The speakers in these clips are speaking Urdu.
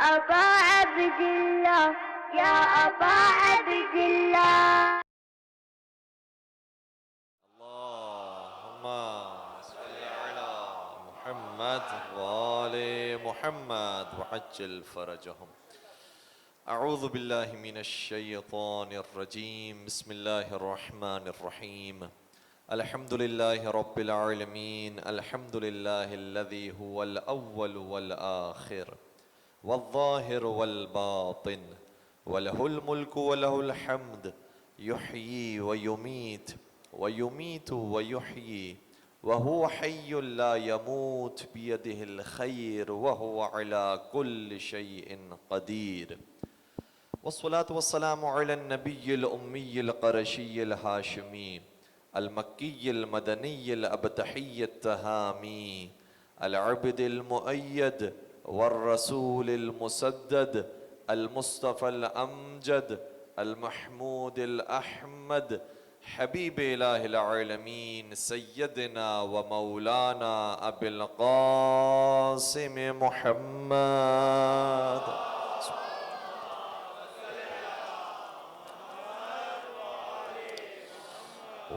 أبا عبد الله يا أبا عبد الله. اللهم صل على محمد وآل محمد وعجل فرجهم. أعوذ بالله من الشيطان الرجيم. بسم الله الرحمن الرحيم. الحمد لله رب العالمين. الحمد لله الذي هو الأول والآخر والظاهر والباطن وله الملك وله الحمد يحيي ويميت ويميت ويحيي وهو حي لا يموت بيده الخير وهو على كل شيء قدير. والصلاة والسلام على النبي الأمي القرشي الهاشمي المكي المدني الأبتحي التهامي العبد المؤيد والرسول المسدد المصطفى الأمجد المحمود الأحمد حبيب إله العالمين سيدنا ومولانا أبي القاسم محمد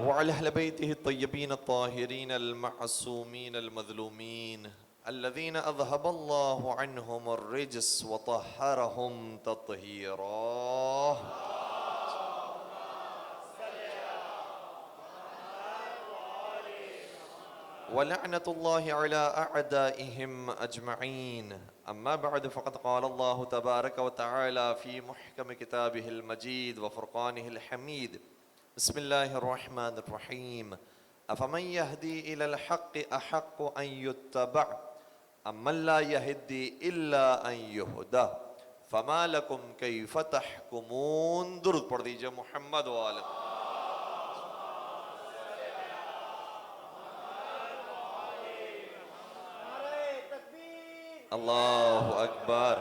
وعلى أهل بيته الطيبين الطاهرين المعصومين المظلومين الذين أذهب الله عنهم الرجس وطهرهم تطهيرا. ولعنة الله على أعدائهم أجمعين. أما بعد فقد قال الله تبارك وتعالى في محكم كتابه المجيد وفرقانه الحميد. بسم الله الرحمن الرحيم. أفمن يهدي إلى الحق أحق أن يتبع أم من لا يهدي إلا أن يهدى فما لكم كيف تحكمون. درود پڑھ دیجئے محمد وآلہ. اللہ اکبر.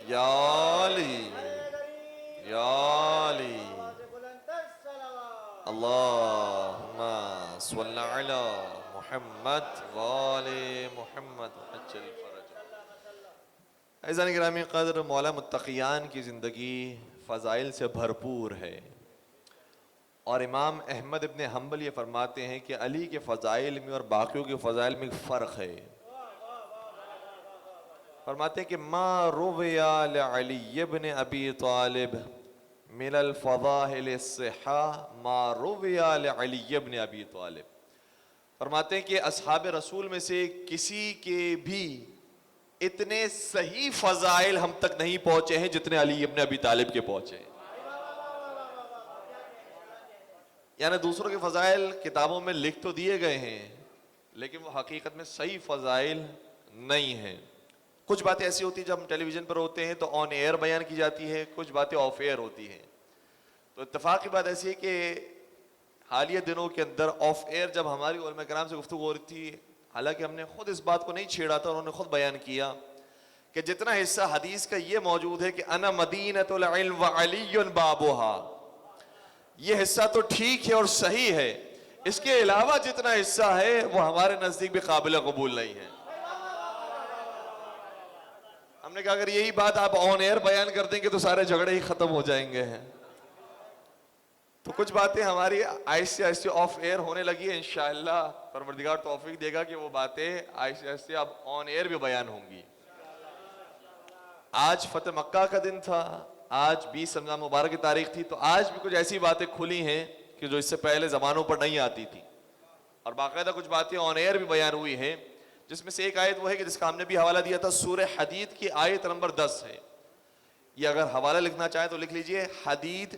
یا علی یا علی. اللہم صل علی محمد وآل محمد وعجل فرجہ. عزیزان گرامی قدر، مولا متقیان کی زندگی فضائل سے بھرپور ہے، اور امام احمد ابن حنبل یہ فرماتے ہیں کہ علی کے فضائل میں اور باقیوں کے فضائل میں ایک فرق ہے. فرماتے ہیں کہ ما روی لعلی ابن ابی طالب من الفضائل الصحہ ما روی لعلی ابن ابی طالب. فرماتے ہیں کہ اصحاب رسول میں سے کسی کے بھی اتنے صحیح فضائل ہم تک نہیں پہنچے ہیں جتنے علی ابن ابی طالب کے پہنچے ہیں. یعنی دوسروں کے فضائل کتابوں میں لکھ تو دیے گئے ہیں لیکن وہ حقیقت میں صحیح فضائل نہیں ہیں. کچھ باتیں ایسی ہوتی ہیں جب ہم ٹیلی ویژن پر ہوتے ہیں تو آن ایئر بیان کی جاتی ہے، کچھ باتیں آف ایئر ہوتی ہیں. تو اتفاق کی بات ایسی ہے کہ حالیہ دنوں کے اندر آف ایئر جب ہماری علماء کرام سے گفتگو ہو رہی تھی، حالانکہ ہم نے خود اس بات کو نہیں چھیڑا تھا، انہوں نے خود بیان کیا کہ جتنا حصہ حدیث کا یہ موجود ہے کہ انا مدینۃ العلم وعلی بابھا، یہ حصہ تو ٹھیک ہے اور صحیح ہے، اس کے علاوہ جتنا حصہ ہے وہ ہمارے نزدیک بھی قابل قبول نہیں ہے. ہم نے کہا اگر یہی بات آپ آن ایئر بیان کر دیں گے تو سارے جھگڑے ہی ختم ہو جائیں گے. تو کچھ باتیں ہماری آہستہ آہستہ آف ایئر ہونے لگی ہیں، انشاءاللہ پروردگار توفیق دے گا کہ وہ باتیں آہستہ آہستہ اب آن ایئر بھی بیان ہوں گی. آج فتح مکہ کا دن تھا، آج 20 رمضان مبارک کی تاریخ تھی، تو آج بھی کچھ ایسی باتیں کھلی ہیں کہ جو اس سے پہلے زمانوں پر نہیں آتی تھی، اور باقاعدہ کچھ باتیں آن ایئر بھی بیان ہوئی ہیں، جس میں سے ایک آیت وہ ہے کہ جس کا ہم نے بھی حوالہ دیا تھا، سورہ حدید کی آیت نمبر 10 ہے. یہ اگر حوالہ لکھنا چاہیں تو لکھ لیجئے، حدید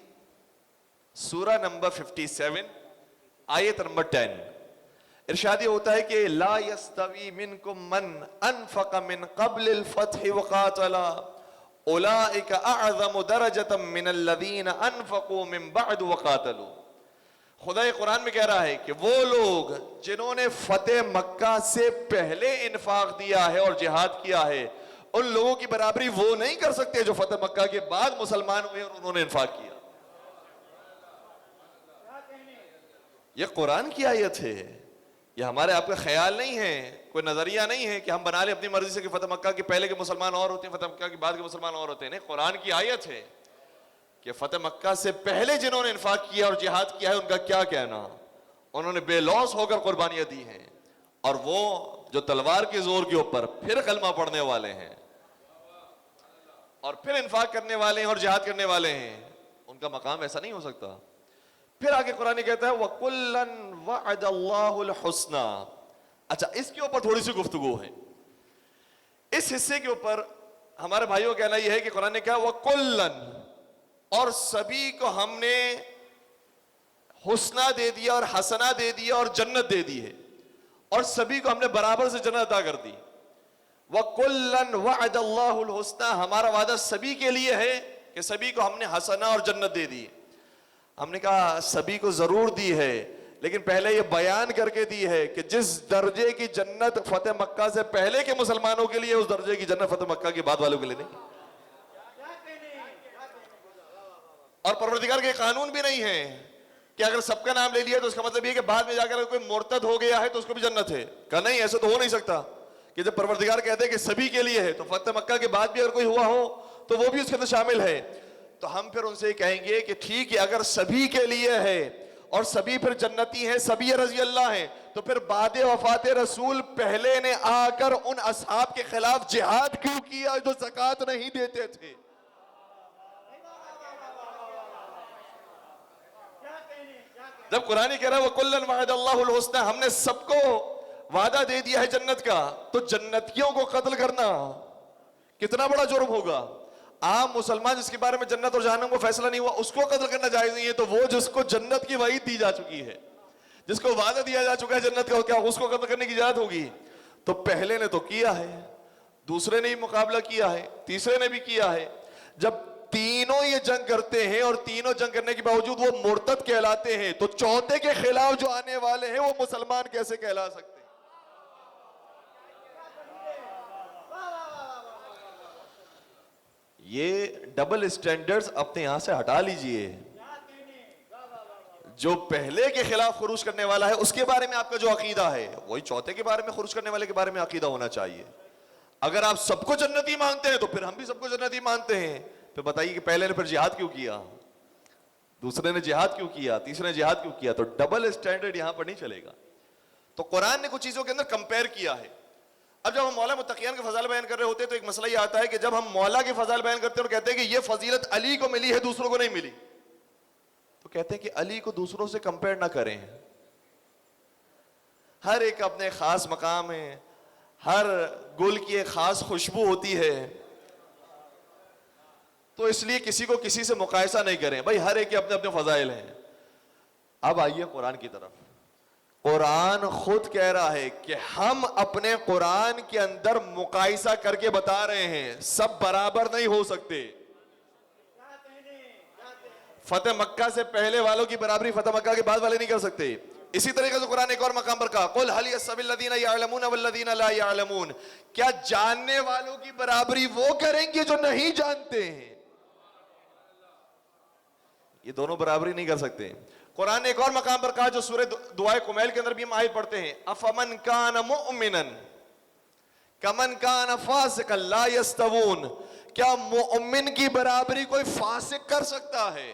سورہ نمبر 57 آیت نمبر 10. ارشاد یہ ہوتا ہے کہ لا یستوی منکم من انفق من قبل الفتح وقاتل اولئک اعظم درجۃ من الذین انفقوا من بعد وقاتلوا. خدا قرآن میں کہہ رہا ہے کہ وہ لوگ جنہوں نے فتح مکہ سے پہلے انفاق دیا ہے اور جہاد کیا ہے، ان لوگوں کی برابری وہ نہیں کر سکتے جو فتح مکہ کے بعد مسلمان ہوئے اور انہوں نے انفاق کیا. یہ قرآن کی آیت ہے، یہ ہمارے آپ کا خیال نہیں ہے. کوئی نظریہ نہیں ہے کہ ہم بنا لیں اپنی مرضی سے کہ فتح مکہ کے پہلے کے مسلمان اور ہوتے ہیں، فتح مکہ کے بعد کے مسلمان اور ہوتے ہیں. نہیں، قرآن کی آیت ہے کہ فتح مکہ سے پہلے جنہوں نے انفاق کیا اور جہاد کیا ہے ان کا کیا کہنا. انہوں نے بے لوث ہو کر قربانیاں دی ہیں، اور وہ جو تلوار کے زور کے اوپر پھر کلمہ پڑھنے والے ہیں اور پھر انفاق کرنے والے ہیں اور جہاد کرنے والے ہیں، ان کا مقام ایسا نہیں ہو سکتا. پھر آگے قرآن کہتا ہے وَكُلًّا وَعَدَ اللَّهُ الْحُسْنَى. اچھا، اس کے اوپر تھوڑی سی گفتگو ہے. اس حصے کے اوپر ہمارے بھائیوں کا کہنا یہ ہے کہ قرآن نے کہا وَكُلًّا، اور سبھی کو ہم نے حسنہ دے دیا اور حسنہ دے دیا اور جنت دے دی ہے، اور سبھی کو ہم نے برابر سے جنت عطا کر دی. وَكُلًّا وَعَدَ اللَّهُ الْحُسْنَى، ہمارا وعدہ سبھی کے لیے ہے کہ سبھی کو ہم نے حسنہ اور جنت دے دی. ہم نے کہا سبھی کو ضرور دی ہے، لیکن پہلے یہ بیان کر کے دی ہے کہ جس درجے کی جنت فتح مکہ سے پہلے کے مسلمانوں کے لیے، اس درجے کی جنت فتح مکہ کے بعد والوں کے لیے نہیں. اور پروردگار کے قانون بھی نہیں ہے کہ اگر سب کا نام لے لیا تو اس کا مطلب یہ کہ بعد میں جا کر کوئی مرتد ہو گیا ہے تو اس کو بھی جنت ہے. کہا نہیں، ایسا تو ہو نہیں سکتا کہ جب پروردگار کہتے ہیں کہ سبھی کے لیے ہے تو فتح مکہ کے بعد بھی اگر کوئی ہوا ہو تو وہ بھی اس کے اندر شامل ہے. تو ہم پھر ان سے کہیں گے کہ ٹھیک ہے، اگر سبھی کے لیے ہے اور سبھی پھر جنتی ہیں، سبھی رضی اللہ ہیں، تو پھر بعد وفات رسول پہلے نے آ کر ان اصحاب کے خلاف جہاد کیوں کیا جو زکوٰۃ نہیں دیتے تھے؟ جب قرآن کہہ رہا ہے وَكُلًّا وَعَدَ اللَّهُ الْحُسْنَى، ہم نے سب کو وعدہ دے دیا ہے جنت کا، تو جنتیوں کو قتل کرنا کتنا بڑا جرم ہوگا. عام مسلمان جس کے بارے میں جنت اور جہنم کو فیصلہ نہیں ہوا اس کو قتل کرنا جائز نہیں ہے، تو وہ جس کو جنت کی وعید دی جا چکی ہے، جس کو وعدہ دیا جا چکا ہے جنت کا، کیا اس کو قتل کرنے کی اجازت ہوگی؟ تو پہلے نے تو کیا ہے، دوسرے نے بھی مقابلہ کیا ہے، تیسرے نے بھی کیا ہے. جب تینوں یہ جنگ کرتے ہیں اور تینوں جنگ کرنے کے باوجود وہ مرتد کہلاتے ہیں، تو چوتھے کے خلاف جو آنے والے ہیں وہ مسلمان کیسے کہلا سکتے ہیں؟ یہ ڈبل اسٹینڈرڈز اپنے یہاں سے ہٹا لیجئے. جو پہلے کے خلاف خروج کرنے والا ہے اس کے بارے میں آپ کا جو عقیدہ ہے وہی چوتھے کے بارے میں خروج کرنے والے کے بارے میں عقیدہ ہونا چاہیے. اگر آپ سب کو جنتی مانتے ہیں تو پھر ہم بھی سب کو جنتی مانتے ہیں. پھر بتائیے کہ پہلے نے پھر جہاد کیوں کیا، دوسرے نے جہاد کیوں کیا، تیسرے نے جہاد کیوں کیا؟ تو ڈبل اسٹینڈرڈ یہاں پر نہیں چلے گا. تو قرآن نے کچھ چیزوں کے اندر کمپیئر کیا ہے. اب جب ہم مولا متقیان کے فضائل بیان کر رہے ہوتے ہیں تو ایک مسئلہ یہ آتا ہے کہ جب ہم مولا کے فضائل بیان کرتے ہیں اور کہتے ہیں کہ یہ فضیلت علی کو ملی ہے دوسروں کو نہیں ملی، تو کہتے ہیں کہ علی کو دوسروں سے کمپیئر نہ کریں. ہر ایک اپنے خاص مقام ہے، ہر گل کی ایک خاص خوشبو ہوتی ہے، تو اس لیے کسی کو کسی سے مقایسہ نہیں کریں. بھائی ہر ایک کے اپنے اپنے فضائل ہیں. اب آئیے قرآن کی طرف. قرآن خود کہہ رہا ہے کہ ہم اپنے قرآن کے اندر مقایسہ کر کے بتا رہے ہیں، سب برابر نہیں ہو سکتے. فتح مکہ سے پہلے والوں کی برابری فتح مکہ کے بعد والے نہیں کر سکتے. اسی طریقے سے قرآن ایک اور مقام پر کہا قُلْ هَلْ يَسْتَوِي الَّذِينَ يَعْلَمُونَ وَالَّذِينَ لَا يَعْلَمُونَ، کیا جاننے والوں کی برابری وہ کریں گے جو نہیں جانتے ہیں؟ یہ دونوں برابری نہیں کر سکتے. قرآن نے ایک اور مقام پر کہا جو سورہ دعائے کمیل کے اندر بھی ہم آیت پڑھتے ہیں أَفَمَنْ كَانَ مُؤْمِنًا كَمَنْ كَانَ فَاسِقًا لَا يَسْتَوُونَ، کیا مومن کی برابری کوئی فاسق کر سکتا ہے؟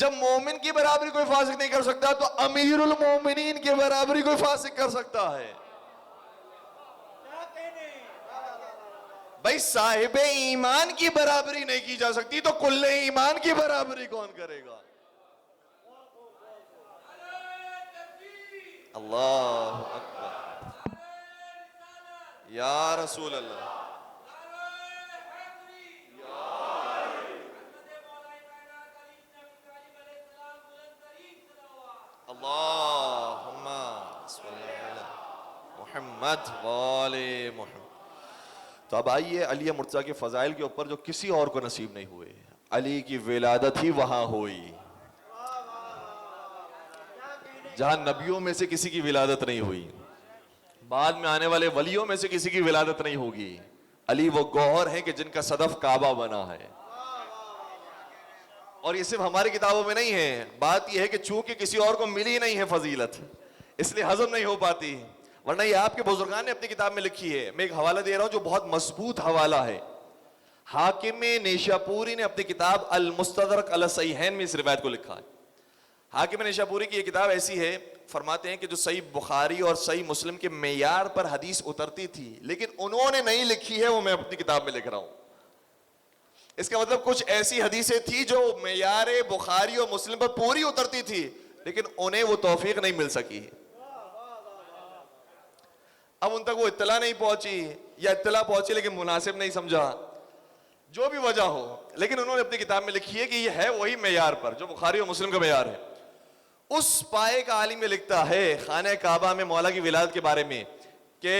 جب مومن کی برابری کوئی فاسق نہیں کر سکتا تو امیر المومنین کی برابری کوئی فاسق کر سکتا ہے؟ بھائی صاحب ایمان کی برابری نہیں کی جا سکتی تو کل ایمان کی برابری کون کرے گا؟ اللہ اکبر یا رسول اللہ. اللہم صلی علی محمد وآل محمد. تو اب آئیے علی مرتضیٰ کے فضائل کے اوپر جو کسی اور کو نصیب نہیں ہوئے. علی کی ولادت ہی وہاں ہوئی جہاں نبیوں میں سے کسی کی ولادت نہیں ہوئی، بعد میں آنے والے ولیوں میں سے کسی کی ولادت نہیں ہوگی. علی وہ گوہر ہیں کہ جن کا صدف کعبہ بنا ہے. اور یہ صرف ہماری کتابوں میں نہیں ہے، بات یہ ہے کہ چونکہ کسی اور کو ملی نہیں ہے فضیلت اس لیے ہضم نہیں ہو پاتی. ورنہ یہ آپ کے بزرگان نے اپنی کتاب میں لکھی ہے. میں ایک حوالہ دے رہا ہوں جو بہت مضبوط حوالہ ہے. حاکم نیشاپوری نے اپنی کتاب المستدرک علی الصحیحین میں اس روایت کو لکھا ہے. حاکم نیشاپوری کی یہ کتاب ایسی ہے, فرماتے ہیں کہ جو صحیح بخاری اور صحیح مسلم کے معیار پر حدیث اترتی تھی لیکن انہوں نے نہیں لکھی ہے, وہ میں اپنی کتاب میں لکھ رہا ہوں. اس کا مطلب کچھ ایسی حدیثیں تھی جو معیار بخاری اور مسلم پر پوری اترتی تھی لیکن انہیں وہ توفیق نہیں مل سکی. اب ان تک وہ اطلاع نہیں پہنچی یا اطلاع پہنچی لیکن مناسب نہیں سمجھا, جو بھی وجہ ہو, لیکن انہوں نے اپنی کتاب میں لکھی ہے کہ یہ ہے وہی معیار پر جو بخاری اور مسلم کا معیار ہے. اس پائے کا عالم میں لکھتا ہے خانہ کعبہ میں مولا کی ولادت کے بارے میں کہ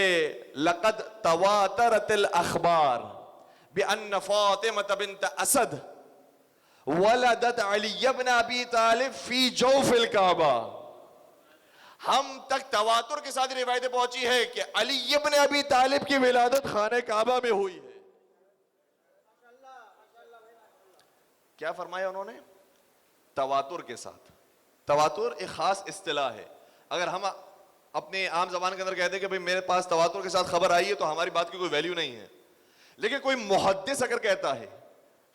لقد تواترت الاخبار بان فاطمہ بنت اسد ولدت علی بن ابی طالب فی جوف الکعبہ. ہم تک تواتر کے ساتھ روایتیں پہنچی ہے کہ علی بن ابی طالب کی ولادت خانہ کعبہ میں ہوئی ہے. کیا فرمایا انہوں نے؟ تواتر کے ساتھ. تواتر ایک خاص اصطلاح ہے. اگر ہم اپنے عام زبان کے اندر کہتے ہیں کہ بھئی میرے پاس تواتر کے ساتھ خبر آئی ہے تو ہماری بات کی کوئی ویلیو نہیں ہے. لیکن کوئی محدث اگر کہتا ہے,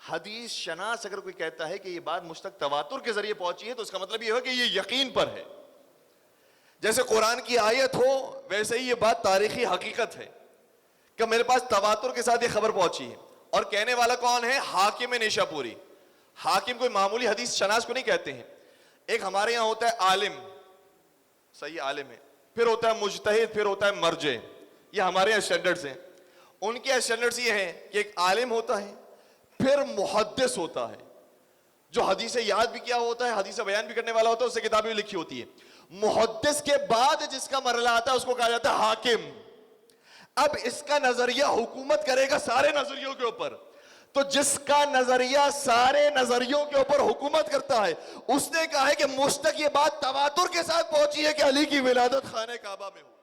حدیث شناس اگر کوئی کہتا ہے کہ یہ بات مجھ تک تواتر کے ذریعے پہنچی ہے تو اس کا مطلب یہ ہے کہ یہ یقین پر ہے. جیسے قرآن کی آیت ہو ویسے ہی یہ بات تاریخی حقیقت ہے کہ میرے پاس تواتر کے ساتھ یہ خبر پہنچی ہے. اور کہنے والا کون ہے؟ حاکم نیشاپوری. حاکم کوئی معمولی حدیث شناس کو نہیں کہتے ہیں. ایک ہمارے یہاں ہوتا ہے عالم, صحیح عالم ہے, پھر ہوتا ہے مجتہد, پھر ہوتا ہے مرجع. یہ ہمارے یہاں اسٹینڈرڈز ہیں. ان کے اسٹینڈرڈز یہ ہیں کہ ایک عالم ہوتا ہے, پھر محدث ہوتا ہے جو حدیث یاد بھی کیا ہوتا ہے, حدیث بیان بھی کرنے والا ہوتا ہے, اس سے کتابیں بھی لکھی ہوتی ہے. محدث کے بعد جس کا مرحلہ آتا ہے اس کو کہا جاتا ہے حاکم. اب اس کا نظریہ حکومت کرے گا سارے نظریوں کے اوپر. تو جس کا نظریہ سارے نظریوں کے اوپر حکومت کرتا ہے اس نے کہا ہے کہ مجھ تک یہ بات تواتر کے ساتھ پہنچی ہے کہ علی کی ولادت خانہ کعبہ میں ہوئی.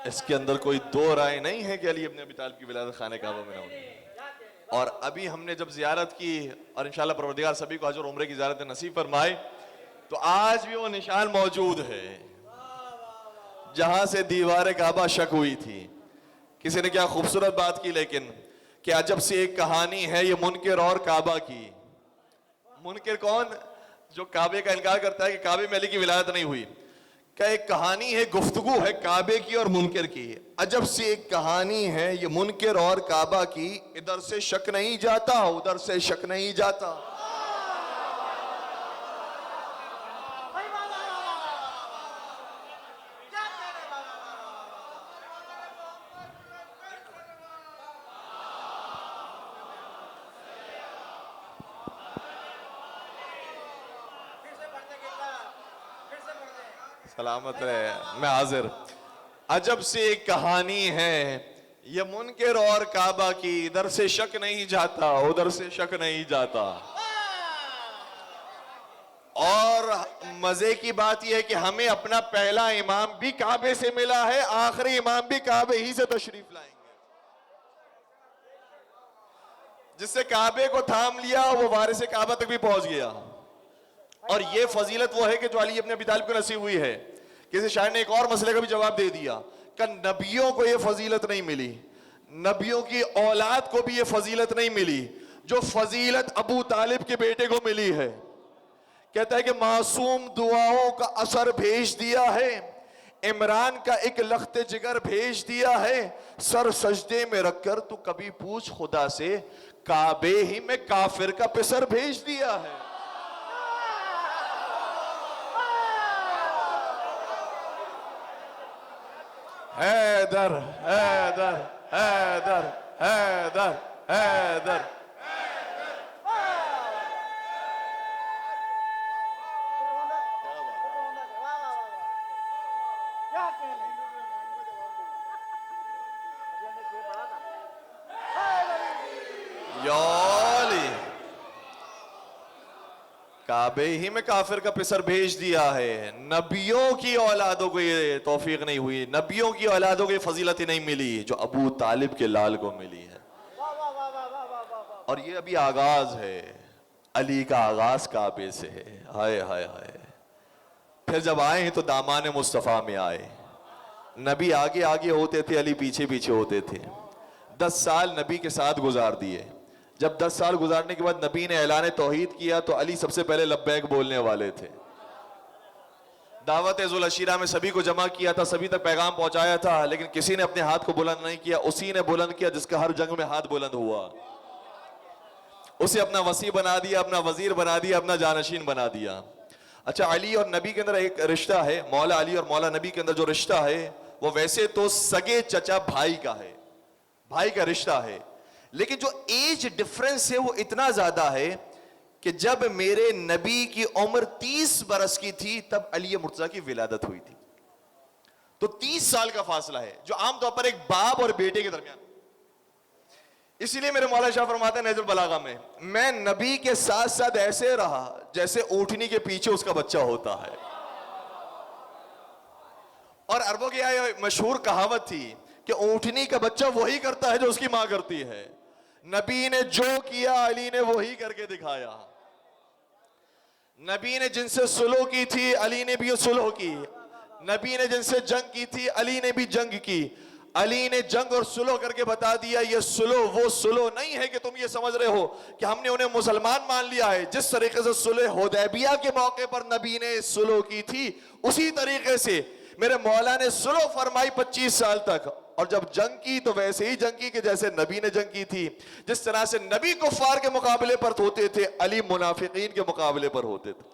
اس کے اندر کوئی دو رائے نہیں ہے کہ علی ابن ابی طالب کی ولادت خانہ کعبہ میں نہ ہوئی. اور ابھی ہم نے جب زیارت کی اور انشاءاللہ پروردگار سبھی کو حج اور عمرے کی زیارت نصیب فرمائے تو آج بھی وہ نشان موجود ہے جہاں سے دیوار کعبہ شک ہوئی تھی. کسی نے کیا خوبصورت بات کی, لیکن کہ عجب سے ایک کہانی ہے یہ منکر اور کعبہ کی. منکر کون؟ جو کعبے کا انکار کرتا ہے کہ کعبے میں علی کی ولادت نہیں ہوئی. کہ ایک کہانی ہے, گفتگو ہے کعبے کی اور منکر کی. عجب سے ایک کہانی ہے یہ منکر اور کعبہ کی, ادھر سے شک نہیں جاتا ادھر سے شک نہیں جاتا. سلامت رہے, میں حاضر. عجب سے ایک کہانی ہے یہ منکر اور کعبہ کی, ادھر سے شک نہیں جاتا ادھر سے شک نہیں جاتا. اور مزے کی بات یہ ہے کہ ہمیں اپنا پہلا امام بھی کعبے سے ملا ہے, آخری امام بھی کعبے ہی سے تشریف لائیں گے. جس سے کعبے کو تھام لیا وہ وارث کعبہ تک بھی پہنچ گیا. اور یہ فضیلت وہ ہے کہ جو علی ابن ابی طالب کو نصیب ہوئی ہے. کسی شاعر نے ایک اور مسئلے کا بھی جواب دے دیا کہ نبیوں کو یہ فضیلت نہیں ملی, نبیوں کی اولاد کو بھی یہ فضیلت نہیں ملی جو فضیلت ابو طالب کے بیٹے کو ملی ہے. کہتا ہے کہ معصوم دعاؤں کا اثر بھیج دیا ہے, عمران کا ایک لخت جگر بھیج دیا ہے, سر سجدے میں رکھ کر تو کبھی پوچھ خدا سے, کعبے ہی میں کافر کا پسر بھیج دیا ہے. حیدر حیدر حیدر حیدر حیدر. کعبے ہی میں کافر کا پسر بھیج دیا ہے. نبیوں کی اولادوں کو یہ توفیق نہیں ہوئی, نبیوں کی اولادوں کو یہ فضیلت نہیں ملی جو ابو طالب کے لال کو ملی ہے. اور یہ ابھی آغاز ہے، علی کا آغاز کعبے سے ہے. ہائے ہائے ہائے. پھر جب آئے ہیں تو دامان مصطفیٰ میں آئے. نبی آگے آگے ہوتے تھے، علی پیچھے پیچھے ہوتے تھے. 10 سال نبی کے ساتھ گزار دیے. جب 10 سال گزارنے کے بعد نبی نے اعلان توحید کیا تو علی سب سے پہلے لبیک بولنے والے تھے. دعوت ذوالعشیرہ میں سبھی کو جمع کیا تھا، سبھی تک پیغام پہنچایا تھا، لیکن کسی نے اپنے ہاتھ کو بلند نہیں کیا. اسی نے بلند کیا جس کا ہر جنگ میں ہاتھ بلند ہوا. اسے اپنا وصی بنا دیا، اپنا وزیر بنا دیا، اپنا جانشین بنا دیا. اچھا، علی اور نبی کے اندر ایک رشتہ ہے، مولا علی اور مولا نبی کے اندر جو رشتہ ہے وہ ویسے تو سگے چچا بھائی کا ہے، بھائی کا رشتہ ہے، لیکن جو ایج ڈفرنس ہے وہ اتنا زیادہ ہے کہ جب میرے نبی کی عمر 30 برس کی تھی تب علی مرتضیٰ کی ولادت ہوئی تھی. تو 30 سال کا فاصلہ ہے جو عام طور پر ایک باپ اور بیٹے کے درمیان. اسی لیے میرے مولا شاہ فرماتے ہیں نہج البلاغہ میں نبی کے ساتھ ساتھ ایسے رہا جیسے اونٹنی کے پیچھے اس کا بچہ ہوتا ہے. اور عربوں کی یہ مشہور کہاوت تھی کہ اونٹنی کا بچہ وہی کرتا ہے جو اس کی ماں کرتی ہے. نبی نے جو کیا علی نے وہی کر کے دکھایا. نبی نے جن سے سلو کی تھی علی نے بھی سلو کی. نبی نے جن سے جنگ کی تھی علی نے بھی جنگ کی. علی نے جنگ اور سلو کر کے بتا دیا یہ سلو وہ سلو نہیں ہے کہ تم یہ سمجھ رہے ہو کہ ہم نے انہیں مسلمان مان لیا ہے. جس طریقے سے صلح حدیبیہ کے موقع پر نبی نے سلو کی تھی اسی طریقے سے میرے مولا نے سلو فرمائی 25 سال تک. اور جب جنگ کی تو ویسے ہی جنگ کی کہ جیسے نبی نے جنگ کی تھی. جس طرح سے نبی کفار کے مقابلے پر ہوتے تھے علی منافقین کے مقابلے پر ہوتے تھے.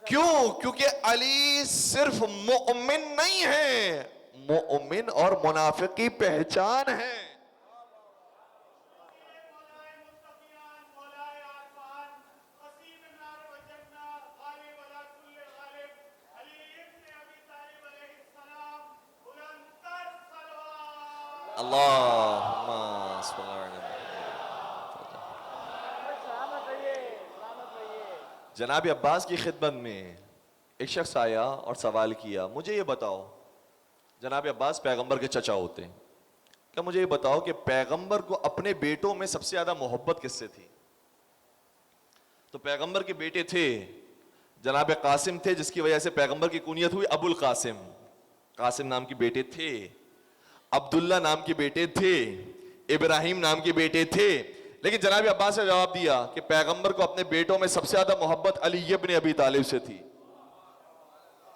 کیوں؟ کیونکہ علی صرف مؤمن نہیں ہے، مؤمن اور منافق کی پہچان ہے. اللہم صل علی جناب عباس کی خدمت میں ایک شخص آیا اور سوال کیا مجھے یہ بتاؤ، جناب عباس پیغمبر کے چچا ہوتے ہیں، کہ مجھے یہ بتاؤ کہ پیغمبر کو اپنے بیٹوں میں سب سے زیادہ محبت کس سے تھی؟ تو پیغمبر کے بیٹے تھے، جناب قاسم تھے جس کی وجہ سے پیغمبر کی کنیت ہوئی ابو القاسم. قاسم نام کے بیٹے تھے، عبداللہ نام کے بیٹے تھے، ابراہیم نام کے بیٹے تھے. لیکن جناب عباس نے جواب دیا کہ پیغمبر کو اپنے بیٹوں میں سب سے زیادہ محبت علی ابن ابی طالب سے تھی.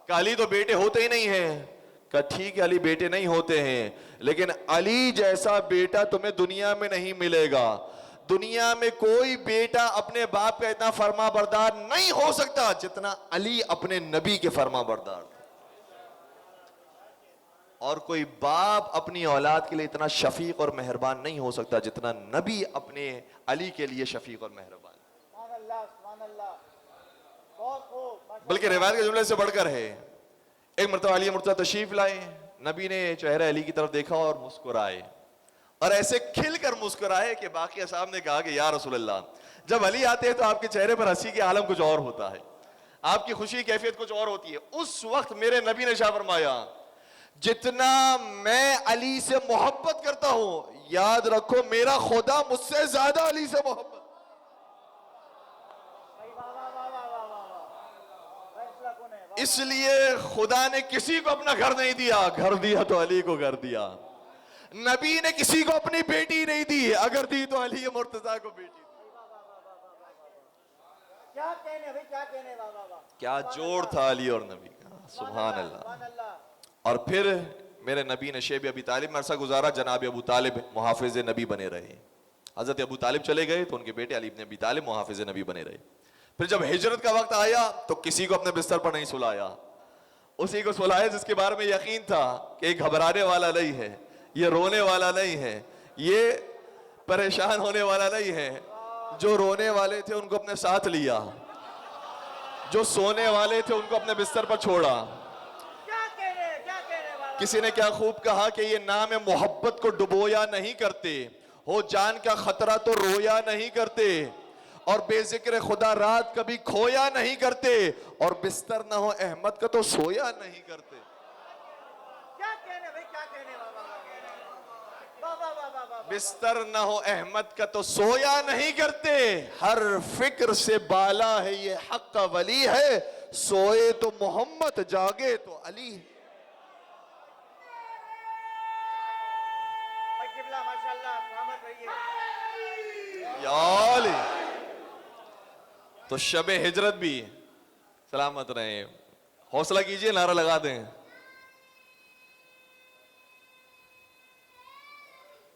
کہ علی تو بیٹے ہوتے ہی نہیں ہیں. کہ ٹھیک ہے علی بیٹے نہیں ہوتے ہیں لیکن علی جیسا بیٹا تمہیں دنیا میں نہیں ملے گا. دنیا میں کوئی بیٹا اپنے باپ کا اتنا فرما بردار نہیں ہو سکتا جتنا علی اپنے نبی کے فرما بردار تھا. اور کوئی باپ اپنی اولاد کے لیے اتنا شفیق اور مہربان نہیں ہو سکتا جتنا نبی اپنے علی کے لیے شفیق اور مہربان. بلکہ روایت کے جملے سے بڑھ کر ہے. ایک مرتبہ علی مرتضیٰ تشریف لائے، نبی نے چہرہ علی کی طرف دیکھا اور مسکرائے، اور ایسے کھل کر مسکرائے کہ باقی اصحاب نے کہا کہ یا رسول اللہ، جب علی آتے ہیں تو آپ کے چہرے پر ہنسی کے عالم کچھ اور ہوتا ہے، آپ کی خوشی کیفیت کچھ اور ہوتی ہے. اس وقت میرے نبی نے شاہ فرمایا جتنا میں علی سے محبت کرتا ہوں یاد رکھو میرا خدا مجھ سے زیادہ علی سے محبت. اس لیے خدا نے کسی کو اپنا گھر نہیں دیا، گھر دیا تو علی کو گھر دیا. نبی نے کسی کو اپنی بیٹی نہیں دی، اگر دی تو علی مرتضیٰ کو بیٹی دی. کیا جوڑ تھا علی اور نبی کا، سبحان اللہ. اور پھر میرے نبی نے شیب ابی طالب میں عرصہ گزارا، جناب ابو طالب محافظ نبی بنے رہے. حضرت ابو طالب چلے گئے تو ان کے بیٹے علی بن ابی طالب محافظ نبی بنے رہے. پھر جب ہجرت کا وقت آیا تو کسی کو اپنے بستر پر نہیں سلایا، اسی کو سلایا جس کے بارے میں یقین تھا کہ یہ گھبرانے والا نہیں ہے، یہ رونے والا نہیں ہے، یہ پریشان ہونے والا نہیں ہے. جو رونے والے تھے ان کو اپنے ساتھ لیا، جو سونے والے تھے ان کو اپنے بستر پر چھوڑا. کسی نے کیا خوب کہا کہ یہ نام محبت کو ڈبویا نہیں کرتے، ہو جان کا خطرہ تو رویا نہیں کرتے، اور بے ذکر خدا رات کبھی کھویا نہیں کرتے، اور بستر نہ ہو احمد کا تو سویا نہیں کرتے. بستر نہ ہو احمد کا تو سویا نہیں کرتے، ہر فکر سے بالا ہے یہ حق کا ولی ہے، سوئے تو محمد جاگے تو علی ہے۔ یا علی۔ تو شب ہجرت بھی سلامت رہیں، حوصلہ کیجئے، نعرہ لگا دیں۔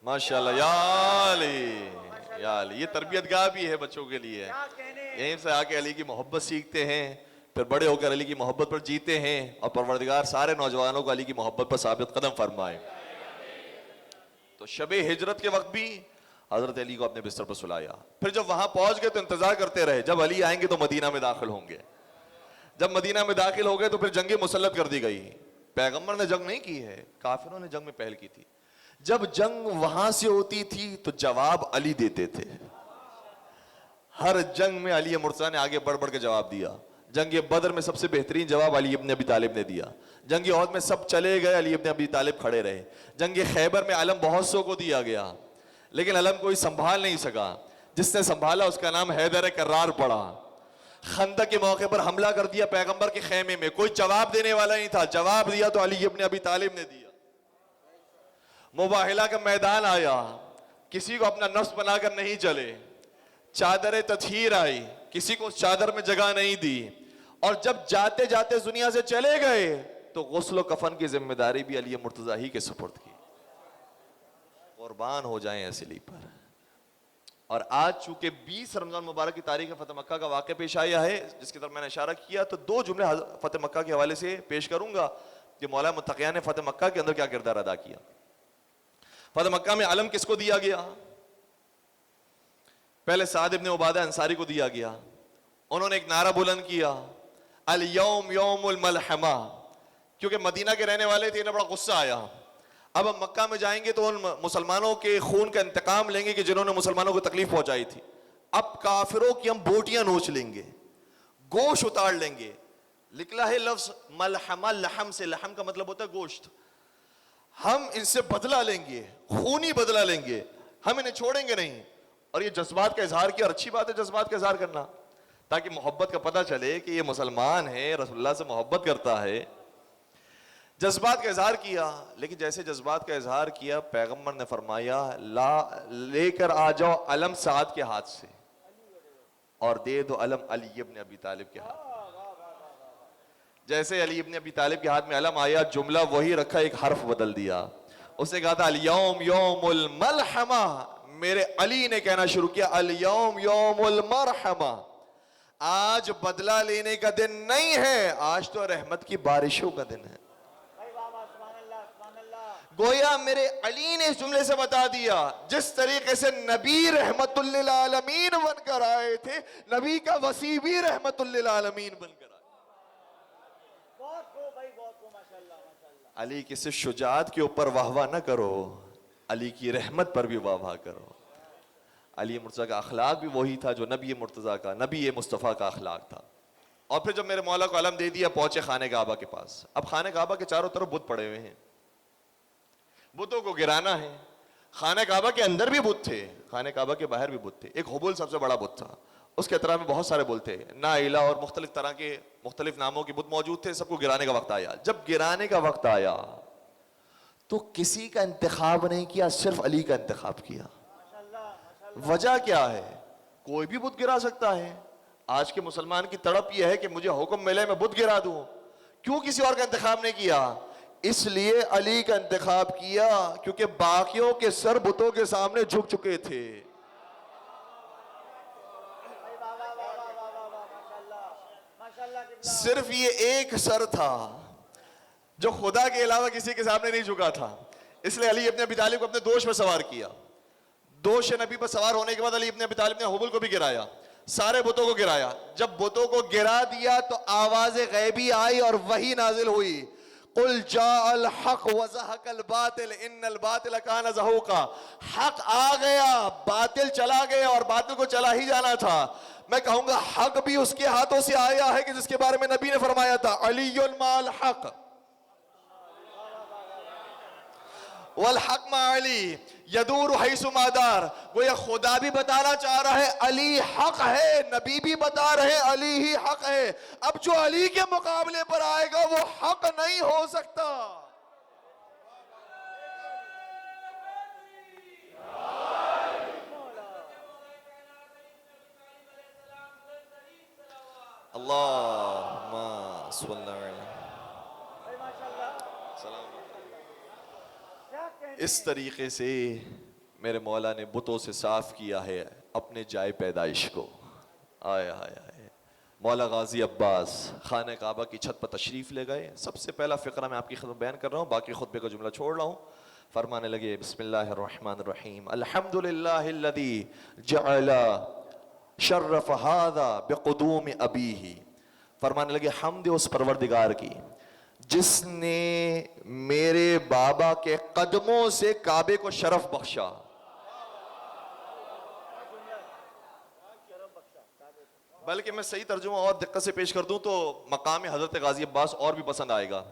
ماشاءاللہ یا علی یا علی۔ یہ تربیت گاہ بھی ہے بچوں کے لیے، یہیں سے آ کے علی کی محبت سیکھتے ہیں، پھر بڑے ہو کر علی کی محبت پر جیتے ہیں، اور پروردگار سارے نوجوانوں کو علی کی محبت پر ثابت قدم فرمائے۔ تو شب ہجرت کے وقت بھی حضرت علی کو اپنے بستر پر سلایا، پھر جب وہاں پہنچ گئے تو انتظار کرتے رہے، جب علی آئیں گے تو مدینہ میں داخل ہوں گے۔ جب مدینہ میں داخل ہو گئے تو پھر جنگ مسلط کر دی گئی۔ پیغمبر نے جنگ نہیں کی ہے، کافروں نے جنگ میں پہل کی تھی۔ جب جنگ وہاں سے ہوتی تھی تو جواب علی دیتے تھے، ہر جنگ میں علی مرتضیٰ نے آگے بڑھ بڑھ کے جواب دیا۔ جنگ بدر میں سب سے بہترین جواب علی ابن ابی طالب نے دیا۔ جنگ احد میں سب چلے گئے، علی ابن ابی طالب کھڑے رہے۔ جنگ خیبر میں علم بہت سو کو دیا گیا، لیکن علم کوئی سنبھال نہیں سکا، جس نے سنبھالا اس کا نام حیدر کرار پڑا۔ خندق کے موقع پر حملہ کر دیا پیغمبر کے خیمے میں، کوئی جواب دینے والا نہیں تھا، جواب دیا تو علی ابن ابی طالب نے دیا۔ مباہلہ کا میدان آیا، کسی کو اپنا نفس بنا کر نہیں چلے، چادر تطہیر آئی، کسی کو اس چادر میں جگہ نہیں دی، اور جب جاتے جاتے اس دنیا سے چلے گئے تو غسل و کفن کی ذمہ داری بھی علی مرتضیٰ ہی کے سپرد کی۔ قربان ہو جائیں ایسے علی پر۔ اور آج چونکہ 20 رمضان مبارک کی تاریخ فتح مکہ کا واقعہ پیش آیا ہے، جس کی طرف میں نے اشارہ کیا، تو دو جملے فتح مکہ کے حوالے سے پیش کروں گا کہ مولا متقیان نے فتح مکہ کے اندر کیا کردار ادا کیا۔ فتح مکہ میں علم کس کو دیا گیا؟ پہلے سعد ابن عبادہ انصاری کو دیا گیا۔ انہوں نے ایک نعرہ بلند کیا، الیوم یوم الملحمہ، کیونکہ مدینہ کے رہنے والے تھے، انہیں بڑا غصہ آیا۔ اب ہم مکہ میں جائیں گے تو ان مسلمانوں کے خون کا انتقام لیں گے کہ جنہوں نے مسلمانوں کو تکلیف پہنچائی تھی۔ اب کافروں کی ہم بوٹیاں نوچ لیں گے، گوشت اتار لیں گے۔ نکلا ہے لفظ ملحمہ، لحم سے، لحم کا مطلب ہوتا ہے گوشت۔ ہم ان سے بدلہ لیں گے، خونی بدلہ لیں گے، ہم انہیں چھوڑیں گے نہیں۔ اور یہ جذبات کا اظہار کیا، اور اچھی بات ہے جذبات کا اظہار کرنا، تاکہ محبت کا پتہ چلے کہ یہ مسلمان ہے، رسول اللہ سے محبت کرتا ہے۔ جذبات کا اظہار کیا، لیکن جیسے جذبات کا اظہار کیا، پیغمبر نے فرمایا لے کر آ جاؤ علم سعد کے ہاتھ سے، اور دے دو علم علی ابن ابی طالب کے ہاتھ۔ جیسے علی ابن ابی طالب کے ہاتھ میں علم آیا، جملہ وہی رکھا، ایک حرف بدل دیا۔ اس نے کہا تھا الیوم یوم الملحمہ، میرے علی نے کہنا شروع کیا الیوم یوم المرحمہ، آج بدلہ لینے کا دن نہیں ہے، آج تو رحمت کی بارشوں کا دن ہے۔ گویا میرے علی نے اس جملے سے بتا دیا، جس طریقے سے نبی رحمت للعالمین بن کر آئے تھے، نبی کا وصی بھی رحمت للعالمین بن کر آئے۔ علی کی صرف شجاعت کے اوپر واہ واہ نہ کرو، علی کی رحمت پر بھی واہ واہ کرو۔ علی مرتضیٰ کا اخلاق بھی وہی تھا جو نبی مرتضیٰ کا، نبی مصطفیٰ کا اخلاق تھا۔ اور پھر جب میرے مولا کو علم دے دیا، پہنچے خانہ کعبہ کے پاس۔ اب خانہ کعبہ کے چاروں طرف بت پڑے ہوئے ہیں، بتوں کو گرانا ہے۔ خانہ کعبہ کے اندر بھی بت تھے، خانہ کعبہ کے باہر بھی بت تھے۔ ایک حبل سب سے بڑا بت تھا، اس کے اطراف میں بہت سارے بت تھے، نائلہ اور مختلف طرح کے مختلف ناموں کے بت موجود تھے۔ سب کو گرانے کا وقت آیا۔ جب گرانے کا وقت آیا تو کسی کا انتخاب نہیں کیا، صرف علی کا انتخاب کیا۔ وجہ کیا ہے؟ کوئی بھی بت گرا سکتا ہے۔ آج کے مسلمان کی تڑپ یہ ہے کہ مجھے حکم ملے میں بت گرا دوں، کیوں کسی اور کا انتخاب نہیں کیا؟ اس لیے علی کا انتخاب کیا کیونکہ باقیوں کے سر بتوں کے سامنے جھک چکے تھے۔ صرف یہ ایک سر تھا جو خدا کے علاوہ کسی کے سامنے نہیں جھکا تھا، اس لیے علی ابن ابی طالب کو اپنے دوش پر سوار کیا۔ دوش نبی پر سوار ہونے کے بعد علی ابن ابی طالب نے حبل کو بھی گرایا، سارے بتوں کو گرایا۔ جب بتوں کو گرا دیا تو آواز غیبی آئی اور وحی نازل ہوئی، قل جاء الحق وزہق الباطل ان الباطل کان زہوقا، حق آ گیا، باطل چلا گیا، اور باطل کو چلا ہی جانا تھا۔ میں کہوں گا حق بھی اس کے ہاتھوں سے آیا ہے کہ جس کے بارے میں نبی نے فرمایا تھا علی مع الحق، والحق مع علی یدور حیث ما دار. گویا خدا بھی بتانا چاہ رہا ہے علی حق ہے, نبی بھی بتا رہے علی ہی حق ہے. اب جو علی کے مقابلے پر آئے گا وہ حق نہیں ہو سکتا. اللہم صلی اللہ علیہ اس طریقے سے میرے مولا نے بتوں سے صاف کیا ہے اپنے جائے پیدائش کو. آئے آئے آئے. مولا غازی عباس خانہ کعبہ کی چھت پر تشریف لے گئے. سب سے پہلا فقرہ میں آپ کی خدمت بیان کر رہا ہوں, باقی خطبے کا جملہ چھوڑ رہا ہوں. فرمانے لگے بسم اللہ الرحمن الرحیم الحمدللہ الذی جعل شرف هذا بقدوم ابیہ. فرمانے لگے حمد اس پروردگار کی جس نے میرے بابا کے قدموں سے کعبے کو شرف بخشا. بلکہ میں صحیح ترجمہ اور دقت سے پیش کر دوں تو مقام حضرت غازی عباس اور بھی پسند آئے گا.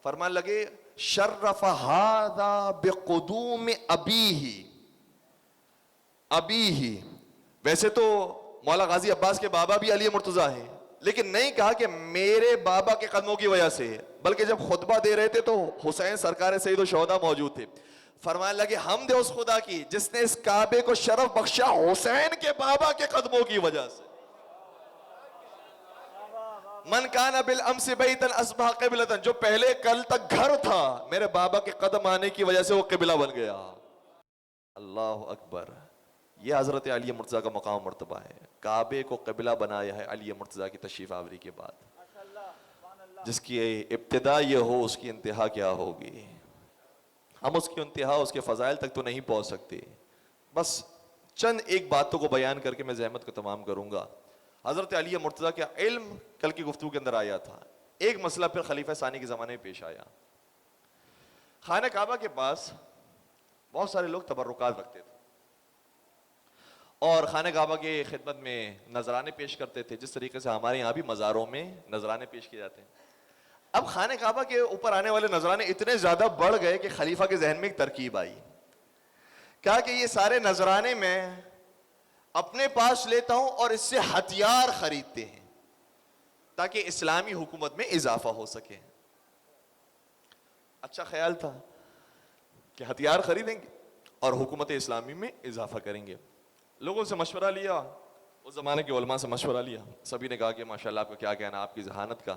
فرمان لگے شرف ھذا بقدوم ابیہ. ابیہ ویسے تو مولا غازی عباس کے بابا بھی علی مرتضیٰ ہیں, لیکن نہیں کہا کہ میرے بابا کے قدموں کی وجہ سے, بلکہ جب خطبہ دے رہے تھے تو حسین سرکار سید الشہداء موجود تھے. فرمانے لگے حمد اس خدا کی جس نے اس کعبے کو شرف بخشا حسین کے بابا کے قدموں کی وجہ سے. من کان بالامس بیتا اصبح قبلۃ, جو پہلے کل تک گھر تھا میرے بابا کے قدم آنے کی وجہ سے وہ قبلہ بن گیا. اللہ اکبر. یہ حضرت علی مرتضیٰ کا مقام مرتبہ ہے. کعبے کو قبلہ بنایا ہے علی مرتضیٰ کی تشریف آوری کے بعد. جس کی ابتدا یہ ہو اس کی انتہا کیا ہوگی. ہم اس کی انتہا اس کے فضائل تک تو نہیں پہنچ سکتے. بس چند ایک باتوں کو بیان کر کے میں زحمت کو تمام کروں گا. حضرت علی مرتضیٰ کا علم کل کی گفتگو کے اندر آیا تھا. ایک مسئلہ پھر خلیفہ ثانی کے زمانے میں پیش آیا. خانہ کعبہ کے پاس بہت سارے لوگ تبرکات رکھتے تھے اور خانہ کعبہ کے خدمت میں نذرانے پیش کرتے تھے, جس طریقے سے ہمارے یہاں بھی مزاروں میں نذرانے پیش کیے جاتے ہیں. اب خانہ کعبہ کے اوپر آنے والے نذرانے اتنے زیادہ بڑھ گئے کہ خلیفہ کے ذہن میں ایک ترکیب آئی. کہا کہ یہ سارے نذرانے میں اپنے پاس لیتا ہوں اور اس سے ہتھیار خریدتے ہیں تاکہ اسلامی حکومت میں اضافہ ہو سکے. اچھا خیال تھا کہ ہتھیار خریدیں گے اور حکومت اسلامی میں اضافہ کریں گے. لوگوں سے مشورہ لیا, اس زمانے کے علماء سے مشورہ لیا. سبھی نے کہا کہ ماشاءاللہ آپ کو کیا کہنا آپ کی ذہانت کا.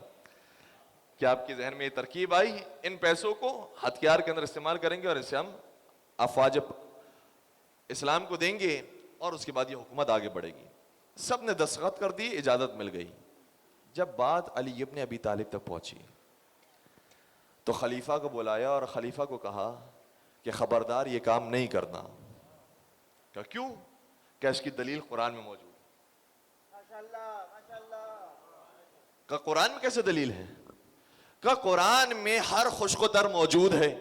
کیا آپ کے ذہن میں یہ ترکیب آئی ان پیسوں کو ہتھیار کے اندر استعمال کریں گے اور اس سے ہم افواج اسلام کو دیں گے اور اس کے بعد یہ حکومت آگے بڑھے گی. سب نے دستخط کر دی, اجازت مل گئی. جب بات علی ابن ابی طالب تک پہنچی تو خلیفہ کو بلایا اور خلیفہ کو کہا کہ خبردار یہ کام نہیں کرنا. کہ کیوں؟ کہ اس کی دلیل قرآن میں موجود ہے. کہ قرآن میں کیسے دلیل ہے؟ کہ قرآن میں ہر خوش و تر موجود ہے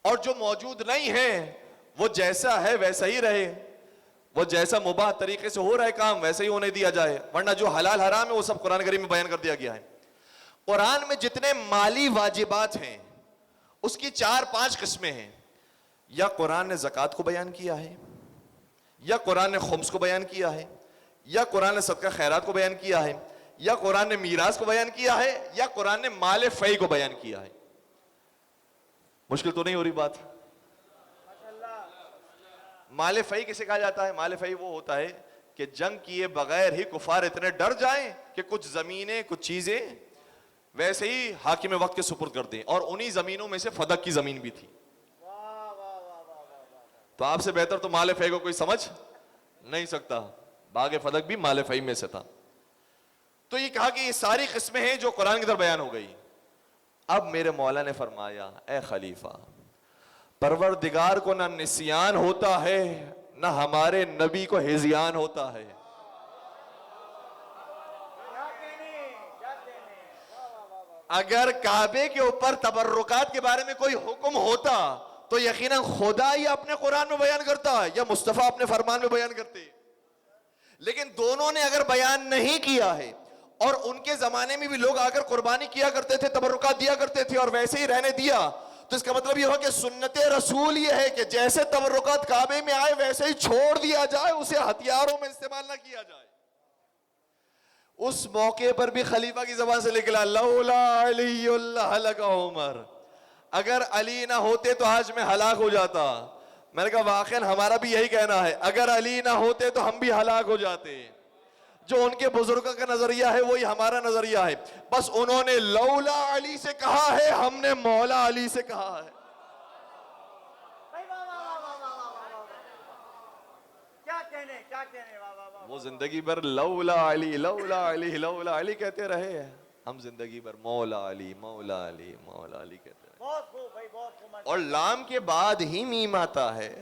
اور جو موجود نہیں ہے وہ جیسا ہے ویسا ہی رہے. وہ جیسا مباح طریقے سے ہو رہا ہے کام ویسے ہی ہونے دیا جائے, ورنہ جو حلال حرام ہے وہ سب قرآن کریم میں بیان کر دیا گیا ہے. قرآن میں جتنے مالی واجبات ہیں اس کی 4-5 قسمیں ہیں. یا قرآن نے زکوٰۃ کو بیان کیا ہے, یا قرآن نے خمس کو بیان کیا ہے, یا قرآن نے صدقہ خیرات کو بیان کیا ہے, یا قرآن نے میراث کو بیان کیا ہے, یا قرآن نے مال فی کو بیان کیا ہے. مشکل تو نہیں ہو رہی بات؟ مال فی کسے کہا جاتا ہے؟ مال فی وہ ہوتا ہے کہ جنگ کیے بغیر ہی کفار اتنے ڈر جائیں کہ کچھ زمینیں کچھ چیزیں ویسے ہی حاکم وقت کے سپرد کر دیں, اور انہی زمینوں میں سے فدق کی زمین بھی تھی. تو آپ سے بہتر تو مال فی کو کوئی سمجھ نہیں سکتا. باغ فدق بھی مال فی میں سے تھا. تو یہ کہا کہ یہ ساری قسمیں ہیں جو قرآن کے اندر بیان ہو گئی. اب میرے مولا نے فرمایا اے خلیفہ, پروردگار کو نہ نسیان ہوتا ہے نہ ہمارے نبی کو ہذیان ہوتا ہے. اگر کعبے کے اوپر تبرکات کے بارے میں کوئی حکم ہوتا تو یقیناً خدا ہی اپنے قرآن میں بیان کرتا یا مصطفیٰ اپنے فرمان میں بیان کرتے. لیکن دونوں نے اگر بیان نہیں کیا ہے, اور ان کے زمانے میں بھی لوگ آ کر قربانی کیا کرتے تھے, تبرکات دیا کرتے تھے اور ویسے ہی رہنے دیا, تو اس کا مطلب یہ ہو کہ سنت رسول یہ ہے کہ جیسے تبرکات کعبے میں آئے ویسے ہی چھوڑ دیا جائے, اسے ہتھیاروں میں استعمال نہ کیا جائے. اس موقع پر بھی خلیفہ کی زبان سے نکلا لولا علی لہلک عمر, اگر علی نہ ہوتے تو آج میں ہلاک ہو جاتا. میں نے کہا واقعاً ہمارا بھی یہی کہنا ہے, اگر علی نہ ہوتے تو ہم بھی ہلاک ہو جاتے. جو ان کے بزرگوں کا نظریہ ہے وہی ہمارا نظریہ ہے. بس انہوں نے لولا علی سے کہا ہے, ہم نے مولا علی سے کہا ہے. وہ زندگی بھر لولا علی لولا علی لولا علی کہتے رہے ہیں, ہم زندگی بھر مولا علی مولا علی مولا علی کہتے رہے. اور لام کے بعد ہی میم آتا ہے.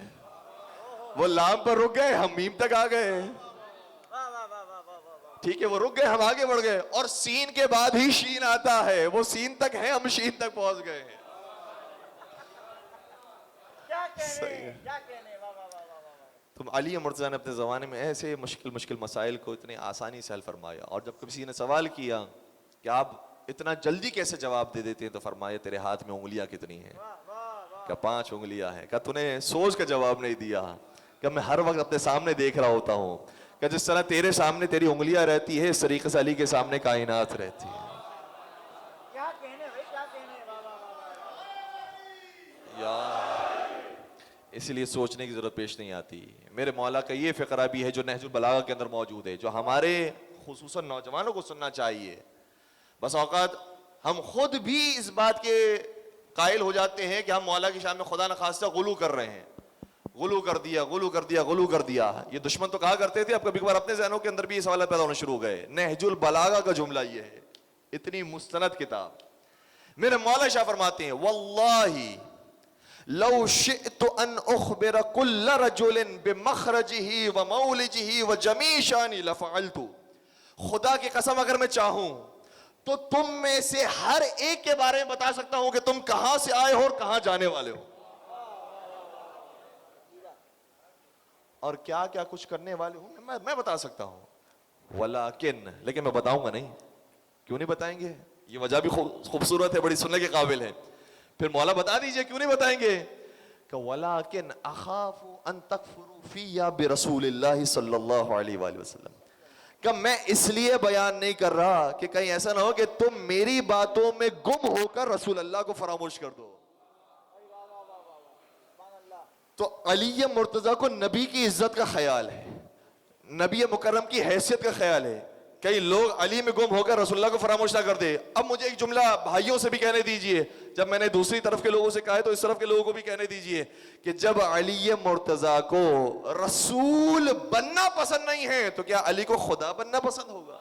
وہ لام پر رک گئے, ہم میم تک آ گئے. ٹھیک ہے, وہ رک گئے, ہم آگے بڑھ گئے. اور سین کے بعد ہی شین آتا ہے. وہ سین تک ہے, ہم شین تک پہنچ گئے ہیں. تم علی مرتضیٰ نے اپنے زمانے میں ایسے مشکل مسائل کو اتنے آسانی سے حل فرمایا. اور جب کسی نے سوال کیا کہ آپ اتنا جلدی کیسے جواب دے دیتے ہیں, تو فرمایا تیرے ہاتھ میں انگلیاں کتنی ہیں؟ کہ 5 انگلیاں ہیں. کہ تو نے سوچ کا جواب نہیں دیا, کہ میں ہر وقت اپنے سامنے دیکھ رہا ہوتا ہوں, کہ جس طرح تیرے سامنے تیری انگلیاں رہتی ہے, اس طریقے سے علی کے سامنے کائنات رہتی ہے. اس لیے سوچنے کی ضرورت پیش نہیں آتی. میرے مولا کا یہ فقرہ بھی ہے جو نہج البلاغہ کے اندر موجود ہے, جو ہمارے خصوصاً نوجوانوں کو سننا چاہیے. بس اوقات ہم خود بھی اس بات کے قائل ہو جاتے ہیں کہ ہم مولا کی شان میں خدا نخواستہ غلو کر رہے ہیں. غلو کر دیا, غلو کر دیا, غلو کر دیا. یہ دشمن تو کہا کرتے تھے, اب کبھی کبھار اپنے ذہنوں کے اندر بھی یہ سوالات پیدا ہونا شروع ہو گئے. نہج البلاغہ کا جملہ یہ ہے, اتنی مستند کتاب. میرے مولا شاہ فرماتے ہیں واللہ لو شئت ان اخبر كل رجل بمخرجه ومولجه وجميع شانه لفعلت. خدا کی قسم اگر میں چاہوں تو تم میں سے ہر ایک کے بارے میں بتا سکتا ہوں کہ تم کہاں سے آئے ہو اور کہاں جانے والے ہو, اور کیا کیا کچھ کرنے والے ہوں, میں بتا سکتا ہوں. لیکن میں بتاؤں گا نہیں. کیوں نہیں بتائیں گے؟ یہ وجہ بھی خوبصورت ہے, بڑی سننے کے قابل ہے. پھر مولا بتا دیجئے کیوں نہیں بتائیں گے, کہ وَلَكِنْ أَخَافُ أَن تَكْفُرُوا فِيَّ بِرَسُولِ اللَّهِ صلی اللہ علیہ وآلہ وسلم. کہ میں اس لیے بیان نہیں کر رہا کہ کہیں ایسا نہ ہو کہ تم میری باتوں میں گم ہو کر رسول اللہ کو فراموش کر دو. تو علی مرتضیٰ کو نبی کی عزت کا خیال ہے, نبی مکرم کی حیثیت کا خیال ہے. کئی لوگ علی میں گم ہو کر رسول اللہ کو فراموش نہ کر دے. اب مجھے ایک جملہ بھائیوں سے بھی کہنے دیجئے, جب میں نے دوسری طرف کے لوگوں سے کہا ہے تو اس طرف کے لوگوں کو بھی کہنے دیجئے, کہ جب علی مرتضیٰ کو رسول بننا پسند نہیں ہے تو کیا علی کو خدا بننا پسند ہوگا؟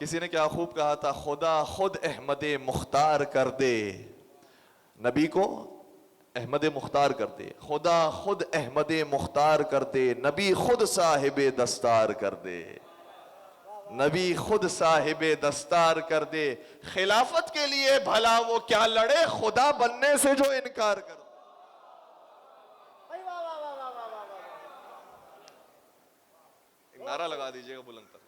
کسی نے کیا خوب کہا تھا, خدا خود احمد مختار کر دے. نبی کو احمد مختار کر دے, خدا خود احمد مختار کر دے, نبی خود صاحب دستار کر دے. نبی خود صاحب دستار کر دے. خلافت کے لیے بھلا وہ کیا لڑے, خدا بننے سے جو انکار کر دے. ایک نعرہ لگا دیجئے گا بلند تر.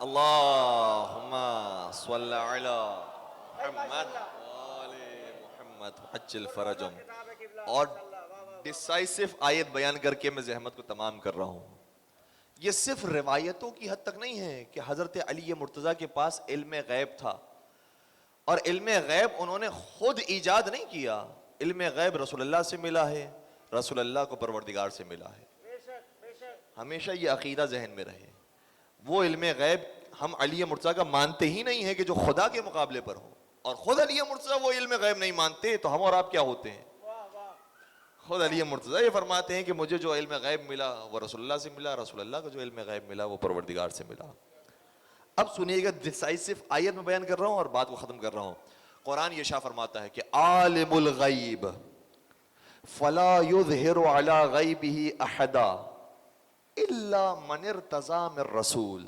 اللہم صلی علی محمد وآل محمد عجل فرجم. اور ڈیسائسو آیت بیان کر کے میں زحمت کو تمام کر رہا ہوں. یہ صرف روایتوں کی حد تک نہیں ہے کہ حضرت علی مرتضیٰ کے پاس علم غیب تھا, اور علم غیب انہوں نے خود ایجاد نہیں کیا. علم غیب رسول اللہ سے ملا ہے, رسول اللہ کو پروردگار سے ملا ہے. ہمیشہ یہ عقیدہ ذہن میں رہے. وہ علم غیب ہم علی مرتضیٰ کا مانتے ہی نہیں ہیں کہ جو خدا کے مقابلے پر ہو, اور خود علی مرتضیٰ وہ علم غیب نہیں مانتے, تو ہم اور آپ کیا ہوتے ہیں؟ خود علی مرتضیٰ یہ فرماتے ہیں کہ مجھے جو علم غیب ملا وہ رسول اللہ سے ملا, رسول اللہ کو جو علم غیب ملا وہ پروردگار سے ملا. اب سنیے گا, ڈیسائسو آیت میں بیان کر رہا ہوں اور بات کو ختم کر رہا ہوں. قرآن یہ شاہ فرماتا ہے کہ عالم الغیب فلا یظہر علی غیبہ احدا الا من ارتضی من رسول.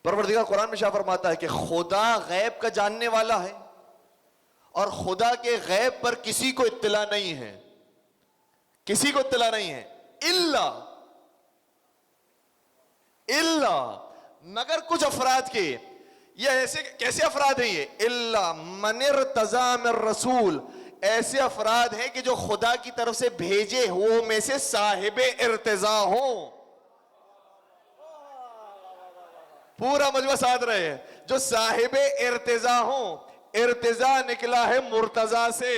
پروردگار قرآن میں شاہ فرماتا ہے کہ خدا غیب کا جاننے والا ہے اور خدا کے غیب پر کسی کو اطلاع نہیں ہے, کسی کو اطلاع نہیں ہے. الا مگر کچھ افراد کے. یہ ایسے کیسے افراد ہیں یہ؟ الا من ارتضی من رسول, ایسے افراد ہیں کہ جو خدا کی طرف سے بھیجے ہوئے میں سے صاحب ارتضا ہوں. پورا مجمع ساتھ رہے ہیں, جو صاحب ارتضا ہوں. ارتضا نکلا ہے مرتضی سے.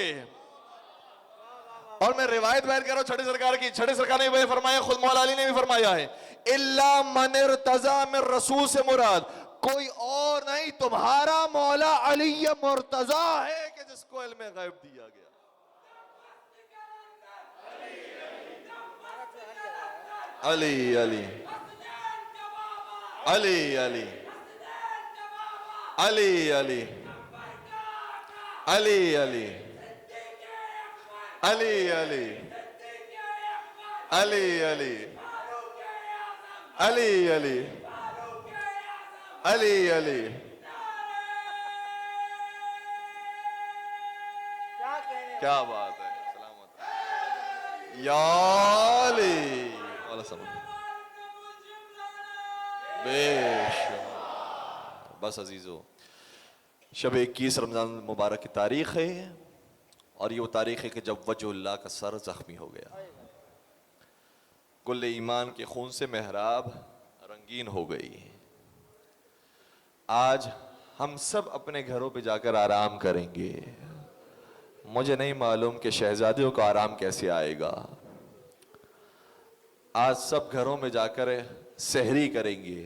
اور میں روایت بیان کر رہا ہوں چھٹے سرکار کی. چھٹے سرکار نے بھی فرمایا, خود مولا علی نے بھی فرمایا ہے, الا من ارتضی من رسول سے مراد کوئی اور نہیں, تمہارا مولا علی مرتضی ہے کہ جس کو علم غیب دیا گیا. علی علی علی علی علی علی علی علی علی علی علی علی علی علی علی علی. کیا بات ہے, سلامت یا علی والا سلام. بے شمار. بس عزیزو, شب 21 رمضان مبارک کی تاریخ ہے, اور یہ وہ تاریخ ہے کہ جب وجہ اللہ کا سر زخمی ہو گیا, کل ایمان کے خون سے محراب رنگین ہو گئی. آج ہم سب اپنے گھروں پہ جا کر آرام کریں گے. مجھے نہیں معلوم کہ شہزادیوں کا آرام کیسے آئے گا. آج سب گھروں میں جا کر سحری کریں گے.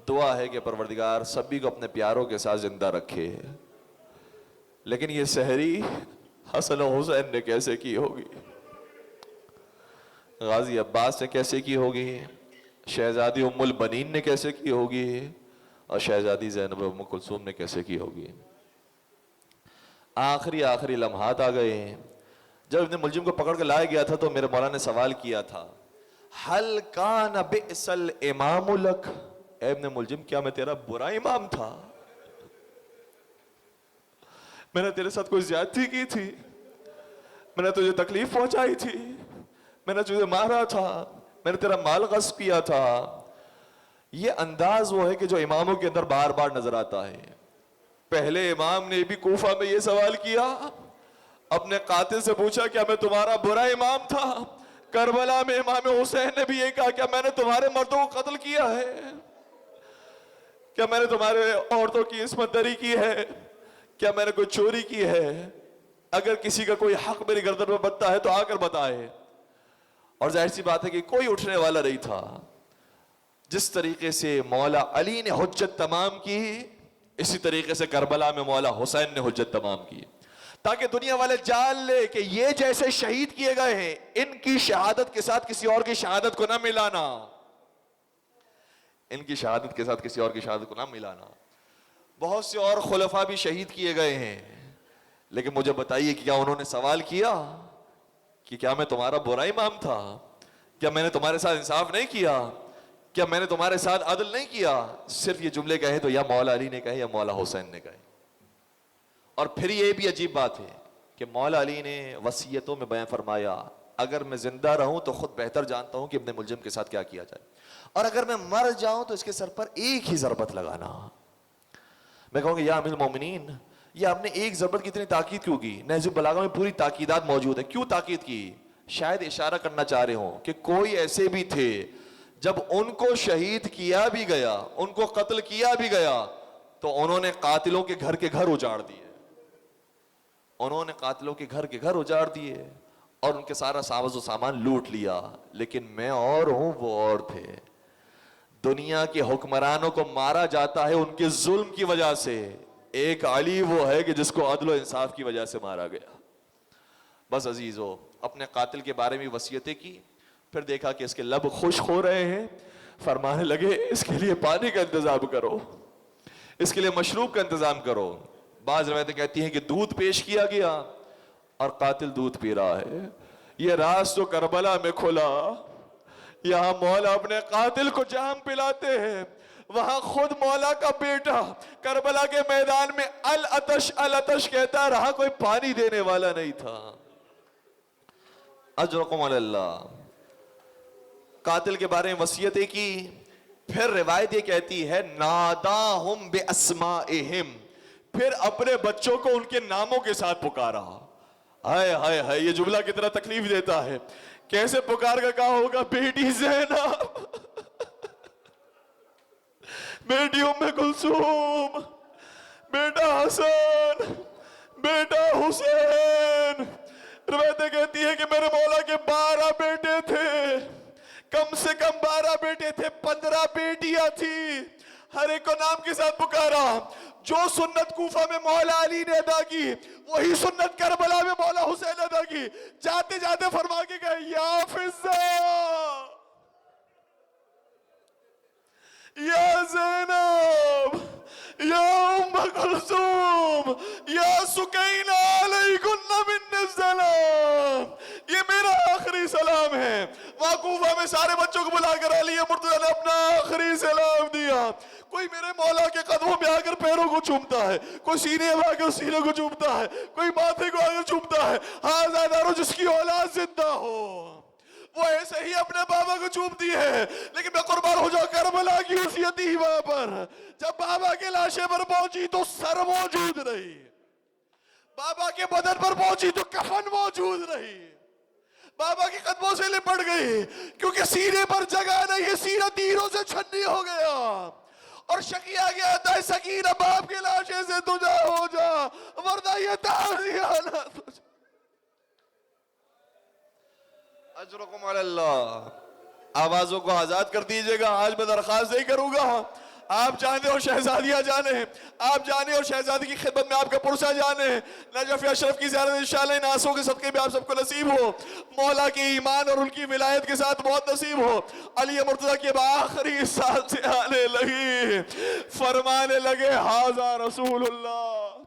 دعا ہے کہ پروردگار سبھی کو اپنے پیاروں کے ساتھ زندہ رکھے. لیکن یہ سحری حسن و حسین نے کیسے کی ہوگی, غازی عباس نے کیسے کی ہوگی, شہزادی ام البنین نے کیسے کی ہوگی, اور شہزادی زینب ام کلثوم نے کیسے کی ہوگی. آخری لمحات آ گئے ہیں. جب ابن ملجم کو پکڑ کے لایا گیا تھا تو میرے مولا نے سوال کیا تھا, حل کان بئس الامام لک, اے ابن ملجم کیا میں تیرا برا امام تھا؟ میں نے تیرے ساتھ کوئی زیادتی کی تھی؟ میں نے تجھے تکلیف پہنچائی تھی؟ میں نے تجھے مارا تھا؟ میں نے تیرا مال غصب کیا تھا؟ یہ انداز وہ ہے کہ جو اماموں کے اندر بار بار نظر آتا ہے. پہلے امام نے بھی کوفہ میں یہ سوال کیا, اپنے قاتل سے پوچھا کیا میں تمہارا برا امام تھا؟ کربلا میں امام حسین نے بھی یہ کہا کیا میں نے تمہارے مردوں کو قتل کیا ہے؟ کیا میں نے تمہارے عورتوں کی عصمت دری کی ہے؟ کیا میں نے کوئی چوری کی ہے؟ اگر کسی کا کوئی حق میری گردن میں بنتا ہے تو آ کر بتائے. اور ظاہر سی بات ہے کہ کوئی اٹھنے والا نہیں تھا. جس طریقے سے مولا علی نے حجت تمام کی, اسی طریقے سے کربلا میں مولا حسین نے حجت تمام کی, تاکہ دنیا والے جان لے کہ یہ جیسے شہید کیے گئے ہیں ان کی شہادت کے ساتھ کسی اور کی شہادت کو نہ ملانا, ان کی شہادت کے ساتھ کسی اور کی شہادت کو نہ ملانا. بہت سے اور خلفاء بھی شہید کیے گئے ہیں, لیکن مجھے بتائیے کہ کیا انہوں نے سوال کیا کہ کیا میں تمہارا برا امام تھا؟ کیا میں نے تمہارے ساتھ انصاف نہیں کیا؟ کیا میں نے تمہارے ساتھ عدل نہیں کیا؟ صرف یہ جملے کہے تو یا مولا علی نے کہے یا مولا حسین نے کہے. اور پھر یہ بھی عجیب بات ہے کہ مولا علی نے وصیتوں میں بیان فرمایا, اگر میں زندہ رہوں تو خود بہتر جانتا ہوں کہ ابن ملجم کے ساتھ کیا کیا جائے, اور اگر میں مر جاؤں تو اس کے سر پر ایک ہی ضربت لگانا. میں کہوں گا یا امیر المومنین, یہ آپ نے ایک ضربت کی اتنی تاکید کیوں کی؟ نہج البلاغہ میں پوری تاکیدات موجود ہیں. کیوں تاکید کی؟ شاید اشارہ کرنا چاہ رہے ہوں کہ کوئی ایسے بھی تھے جب ان کو شہید کیا بھی گیا, ان کو قتل کیا بھی گیا, تو انہوں نے قاتلوں کے گھر اجاڑ دیے. انہوں نے قاتلوں کے گھر اجاڑ دیے اور ان کے سارا ساز و سامان لوٹ لیا. لیکن میں اور ہوں, وہ اور تھے. دنیا کے حکمرانوں کو مارا جاتا ہے ان کے ظلم کی وجہ سے, ایک علی وہ ہے کہ جس کو عدل و انصاف کی وجہ سے مارا گیا. بس عزیزو, اپنے قاتل کے بارے میں وصیتیں کی, پھر دیکھا کہ اس کے لب خشک ہو رہے ہیں, فرمانے لگے اس کے لیے پانی کا انتظام کرو, اس کے لیے مشروب کا انتظام کرو. بعض روایتیں کہتی ہیں کہ دودھ پیش کیا گیا اور قاتل دودھ پی رہا ہے. یہ راز تو کربلا میں کھلا, یہاں مولا اپنے قاتل کو جام پلاتے ہیں، وہاں خود مولا کا بیٹا کربلا کے میدان میں العطش العطش کہتا رہا، کوئی پانی دینے والا نہیں تھا۔ اجرکم علی اللہ۔ قاتل کے بارے میں وصیتیں کی، پھر روایت یہ کہتی ہے ناداہم باسمائہم، پھر اپنے بچوں کو ان کے ناموں کے ساتھ پکارا۔ ہائے ہائے ہائے، یہ جملہ کتنا تکلیف دیتا ہے۔ کیسے پکار کر کہا ہوگا؟ بیٹی زینب، بیٹی ام کلثوم، بیٹا حسن، بیٹا حسین۔ روایتیں کہتی ہے کہ میرے مولا کے 12 بیٹے تھے، کم سے کم 12 بیٹے تھے، 15 بیٹیاں تھی، ہر ایک کو نام کے ساتھ پکارا۔ جو سنت کوفہ میں مولا علی نے ادا کی، وہی سنت کربلا میں مولا حسین ادا کی۔ جاتے جاتے فرما کے گئے یا فضہ، یا زینب، یا ام کلثوم، یا سکینہ علیکن من السلام، یہ میرا آخری سلام ہے۔ وہاں کوفہ میں سارے بچوں کو بلا کر علی مرتضیٰ نے اپنا آخری سلام دیا۔ کوئی میرے مولا کے قدموں میں آ کر پیروں کو چومتا ہے، کوئی سینے میں آ کر سینے کو چومتا ہے، کوئی ماتھے کو آ کر چومتا ہے۔ ہاں زادارو، جس کی اولاد زندہ ہو وہ ایسے ہی اپنے بابا کو چومتی ہے، لیکن میں قربان ہو جاؤ کربلا کی اس یتیمہ پر، جب بابا کے لاشے پر پہنچی تو سر موجود رہی، بابا کے بدن پر پہنچی تو کفن موجود رہی، بابا کے قدموں سے لپٹ گئی، کیونکہ سینے پر جگہ نہیں ہے، سینہ تیروں سے چھنی ہو گیا۔ اور شکیہ گیا تھا سکینہ باپ کے لاشے سے تجھا ہو جا، ورنہ یہ تازیانہ تجھا۔ اجرکم علی اللہ۔ آوازوں کو آزاد کر دیجئے گا، آج میں درخواست نہیں کروں گا، آپ جانے اور شہزادیاں جانے، آپ جانے اور شہزادی کی خدمت میں آپ کا پرسہ جانے۔ نجف اشرف کی زیارت انشاءاللہ ان آنسوں کے صدقے میں آپ سب کو نصیب ہو، مولا کے ایمان اور ان کی ولایت کے ساتھ بہت نصیب ہو۔ علی مرتضیٰ کی اب آخری سال سے آنے لگی، فرمانے لگے ھذا رسول اللہ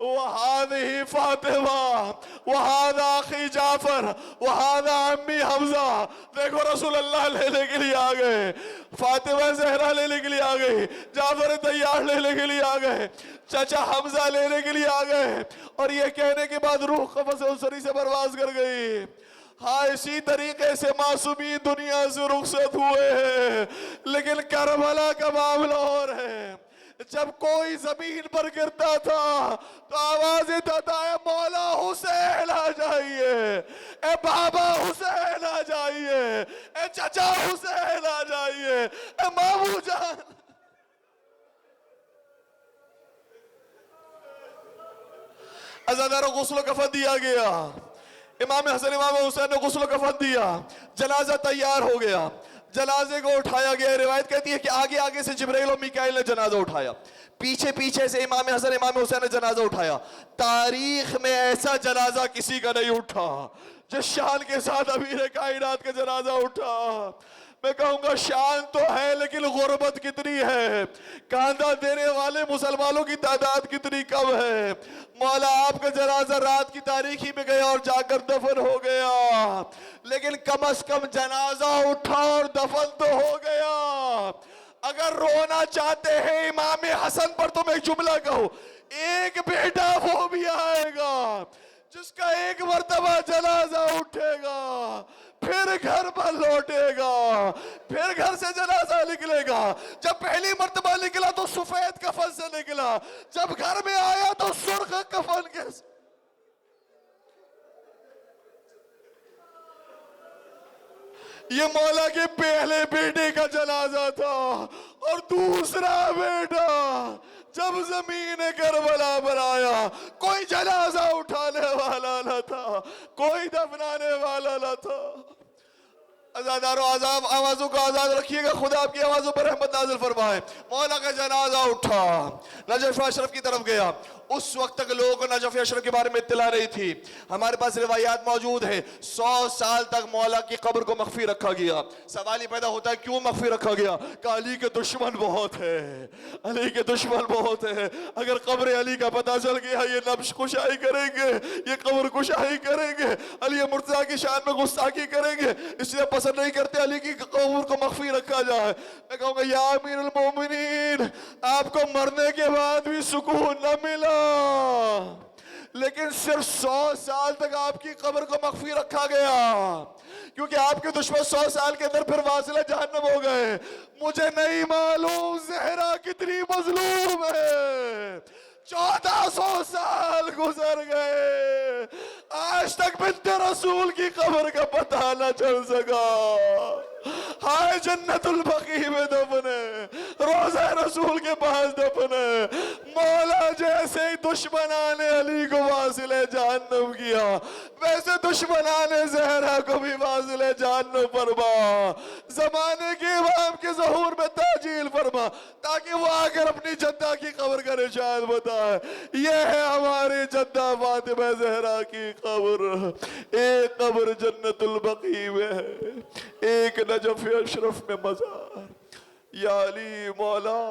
وَهَذِهِ فاطمہ وَهَذَا أَخِي جعفر وَهَذَا عَمِّي حمزہ۔ دیکھو رسول اللہ لینے کے لیے آ گئے، فاطمہ زہرا لینے کے لیے آ گئے، جعفر طیار لینے کے لیے آ گئے، چچا حمزہ لینے کے لیے آ گئے، اور یہ کہنے کے بعد روح قفس اسری سے پرواز کر گئی۔ ہاں، اسی طریقے سے معصومین دنیا سے رخصت ہوئے ہیں، لیکن کربلا کا معاملہ اور ہے۔ جب کوئی زمین پر گرتا تھا تو آوازیں دیتا ہے مولا حسین آ جائیے، اے بابا حسین آ جائیے، اے چچا حسین آ جائیے، اے مامو جان۔ عزاداروں غسل و کفن دیا گیا، امام حسن امام حسین نے غسل و کفن دیا، جنازہ تیار ہو گیا، جنازے کو اٹھایا گیا۔ روایت کہتی ہے کہ آگے آگے سے جبرائیل و میکائیل نے جنازہ اٹھایا، پیچھے پیچھے سے امام حسن امام حسین نے جنازہ اٹھایا۔ تاریخ میں ایسا جنازہ کسی کا نہیں اٹھا جس شان کے ساتھ امیر کائنات کا جنازہ اٹھا۔ میں کہوں گا شان تو ہے، لیکن غربت کتنی ہے، کاندھا دینے والے مسلمانوں کی تعداد کتنی کم ہے۔ مولا آپ کا جنازہ رات کی تاریخی میں گیا اور جا کر دفن ہو گیا، لیکن کم از کم جنازہ اٹھا اور دفن تو ہو گیا۔ اگر رونا چاہتے ہیں امام حسن پر تو میں ایک جملہ کہوں، ایک بیٹا وہ بھی آئے گا جس کا ایک مرتبہ جنازہ اٹھے گا، پھر گھر پر لوٹے گا، پھر گھر سے جنازہ نکلے گا۔ جب پہلی مرتبہ نکلا تو سفید کفن سے نکلا، جب گھر میں آیا تو سرخ کفن کے ساتھ۔ یہ مولا کے پہلے بیٹے کا جنازہ تھا، اور دوسرا بیٹا جب زمین کربلا پر آیا کوئی جنازہ اٹھانے والا نہ تھا، کوئی دفنانے والا نہ تھا۔ عزادارو آوازوں کو آزاد رکھیے گا، خدا آپ کی آوازوں پر رحمت نازل فرمائے۔ مولا کا جنازہ اٹھا، نجف اشرف کی طرف گیا۔ اس وقت تک لوگوں کو نجف اشرف کے بارے میں اطلاع نہیں تھی، ہمارے پاس روایات موجود ہیں 100 سال تک مولا کی قبر کو مخفی رکھا گیا۔ سوال یہ پیدا ہوتا ہے کیوں مخفی رکھا گیا؟ کہ علی کے دشمن بہت ہے، علی کے دشمن بہت ہے، اگر قبر علی کا پتہ چل گیا یہ نبش کشائی کریں گے، یہ قبر کشائی کریں گے، علی مرتضیٰ کی شان میں گستاخی کریں گے، اس لیے پسند پسند نہیں کرتے علی کی قبر کو مخفی رکھا جائے. میں کہوں گا یا امیر المومنین آپ کو مرنے کے بعد بھی سکون نہ ملا، لیکن صرف 100 سال تک آپ کی قبر کو مخفی رکھا گیا، کیونکہ آپ کے دشمن 100 سال کے اندر پھر واصل جہنم ہو گئے. مجھے نہیں معلوم زہرا کتنی مظلوم ہے، 1400 سال گزر گئے، آج تک بنت رسول کی قبر کا پتہ نہ چل سکا. ہائے جنت البقیع میں دفن ہے، روضہ رسول کے پاس دفن ہے. مولا جیسے ہی دشمنان علی کو واصل جہنم کیا، ویسے دشمنان زہرا کو بھی واصل جہنم فرما. زمانے کے امام کے ظہور میں تاجیل فرما تاکہ وہ آ کر اپنی جدہ کی قبر کا رشاد بتائے. یہ ہے ہماری جدہ فاطمہ زہرا کی قبر. ایک قبر جنت البقیع میں ہے، ایک نجف اشرف میں مزار. یا علی مولا